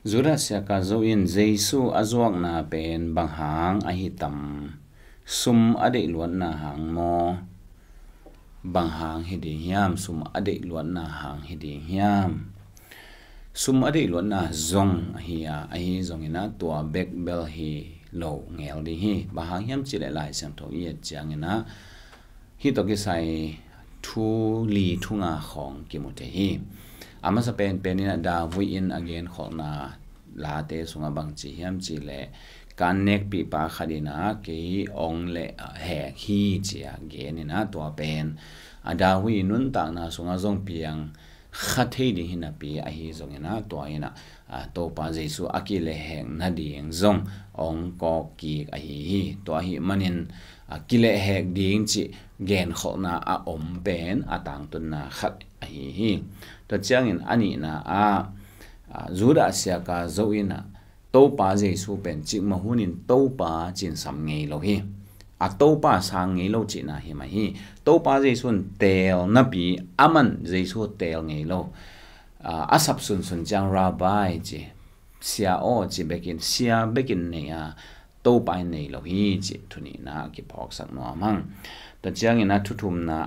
Judas ka zo in Zeisu zuak na pen banghang ahitam sum ade luan na hang mo banghang hidi hiam sum ade luan na hang hidi hiam sum ade luan na zong hiya ahi zong ina tua bek bel hi lo ngel di hi bahang hiam chile lai sang tho ye chang ina hi to ki sai thu li thunga khong ki mu te hi ama sa pen ina da vui in again khol na la te sunga bang chi hiam chi le kanek pi pa khadina ke ong le he hi chia ge ni na to pen ada hui nun ta na sunga zong piang khathei di hina pi a hi zong ina to ina to pa Zeisu akile heng na ding zong ong ko ki a hi to hi manin kile hek ding chi gen khol na a om pen atang tun na khat a hi to chang in ani na Judas ka zo ina to pa Zeisu pen chi ma hunin to pa chin sam ngei lo hi to pa sang ngei lo chi na hi ma hi to pa Zeisu tel na pi aman Zeisu tel ngei lo asap sun chang rabbi chi sia o chi bekin sia bekin ne to pa nei lo hi chi thuni na ki phok sak no mang ta chang ina thuthum na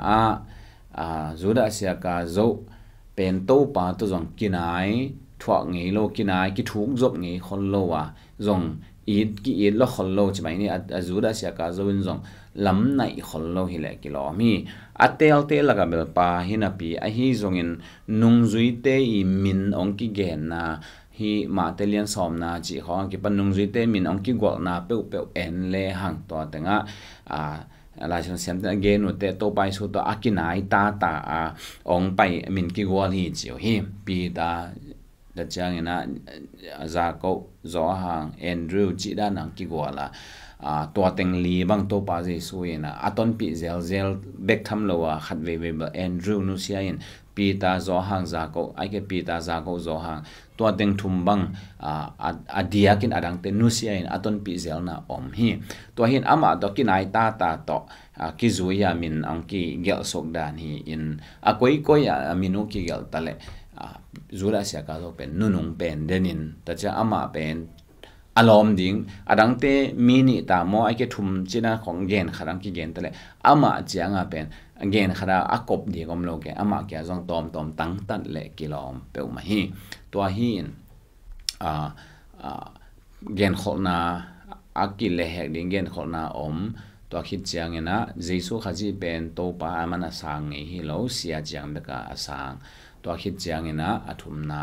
Judas ka zo pen to pa to jong kinai thwa ngei lo kinai ki thuk zop ngei khol lo zong it ki it lo khol lo chmai ni Judas ka zo in zong lam nai khol lo hi le ki lo mi atel te laga bel pa hina pi hi zong in nung zui te I min ong ki gen na hi ma te lian som na chi khong ki pan nung zui te min ong ki gol na pe en le hang to tenga la chon sem ta ge no te to pai su to akinai ta ong pai min ki gol hi chi hi pi ta da chang ina za ko zo hang Andrew chi da nang ki gola to teng li bang to pa Zeisu ina aton pi zel bek tham lo khat ve Andrew nu sia in pi ta zo hang za ko ai ke pi ta za ko zo hang to teng thum bang diakin adang te nu sia in aton pi zel na om hi to hin ama to kinai ta to ki zuya min ang ki gel sok dan hi in koi minu ki gel tale Judas ka zo pen nunung pen denin ta cha ama pen alom ding adang te mini ta mo ai ke thum china khong gen kharang ki gen tale ama chianga pen gen khara akop di gom lo ke ama kya zong tom tang tan le kilom pe ma hi to hi in gen khona akile hek ding gen khona om to khit chiang ina Zeisu khaji pen to pa amana sang ngi hi lo sia chiang be ka asang to khit chiang ina athum na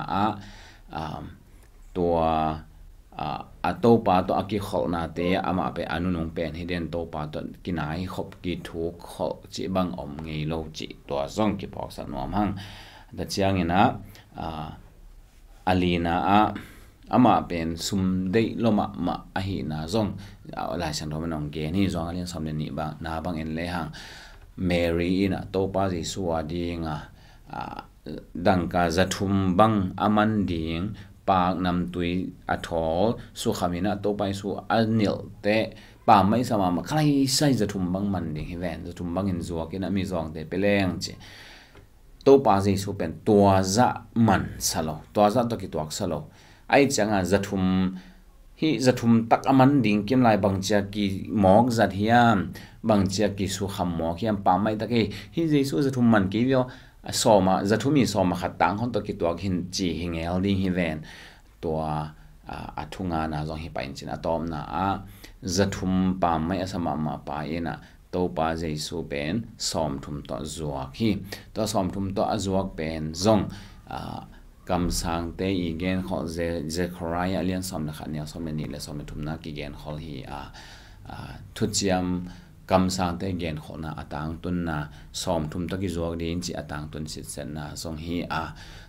to to pa to aki khol na te ama pe anunung pen hiden to pa to kinai khop ki thuk kho chi bang om ngei lo chi to zong ki phok san nom hang da chiang ina alina ama pen sum dei loma ma hi na zong la san do nong ge ni zong alin som ni ba na bang en le hang Mary ina to pa Zeisu dinga dangka zathum bang aman ding pak nam tui athol su khamina to pai su anil te pa mai sama ma khai sai zathum bang man ding hi ven zathum bang in zuak in ami zong te peleng che to pa Zeisu pen tua za man salo tua za to ki tuak salo ai changa zathum hi zathum tak aman ding kim lai bang cha ki mok zat hiam bang cha ki su kham mok hiam pa mai ta ke hi Zeisu zathum man ki yo soma zathumi soma khatang hon to ki tuak hin chi hingel ding hi ven to athunga na zong hi pain chin atom na zathum pa mai asama ma pa ina to pa Zeisu pen som thum to zuak hi to som thum to azuak pen zong kam sang te I gen khol Zechariah lian som na khania som ni le som thum na ki gen khol hi thuchiam kam sang te gen khona atang tun na som thum to ki zuak din chi atang tun sit sen na song hi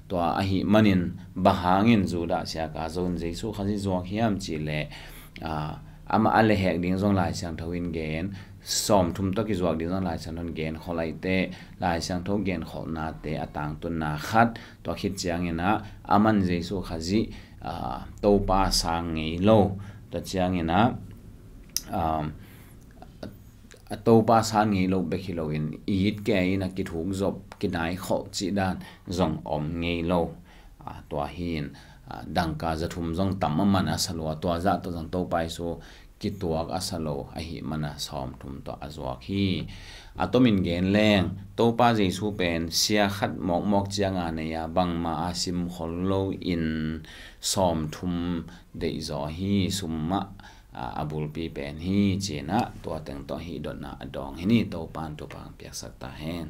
to hi manin Banghangin Judas ka zon Zeisu khaji zuak hiam chi le ama ale hek ding zong lai sang thawin gen som thum to ki zuak din zong lai sang non gen kholai te lai sang tho gen khona te atang tun na khat to khit chiang ina aman Zeisu khaji to pa sang ngei lo to chiang ina to pa sang ngei lo be khilo in it ke ina ki thuk zop ki nai kho chi dan zong om ngei lo to hin ดังกาจะทุมจงต่ำมันอาสโลตัวจะตัวจงโตไปsoกิตัวอาสโลอหิมันสอมทุมตัวอจวกฮีตัวมินเกนแรงโตป้าเจสูเป็นเสียขัดหมอกจียงานเนี่ยบังมาอาซิมขอโลอินสอมทุมเดยจอฮีสุมมะอาบุลปีเป็นฮีเจนะตัวเต็งตัวฮีดอนะดองฮีนี่โตปานตัวปังเปียกสักตาเฮน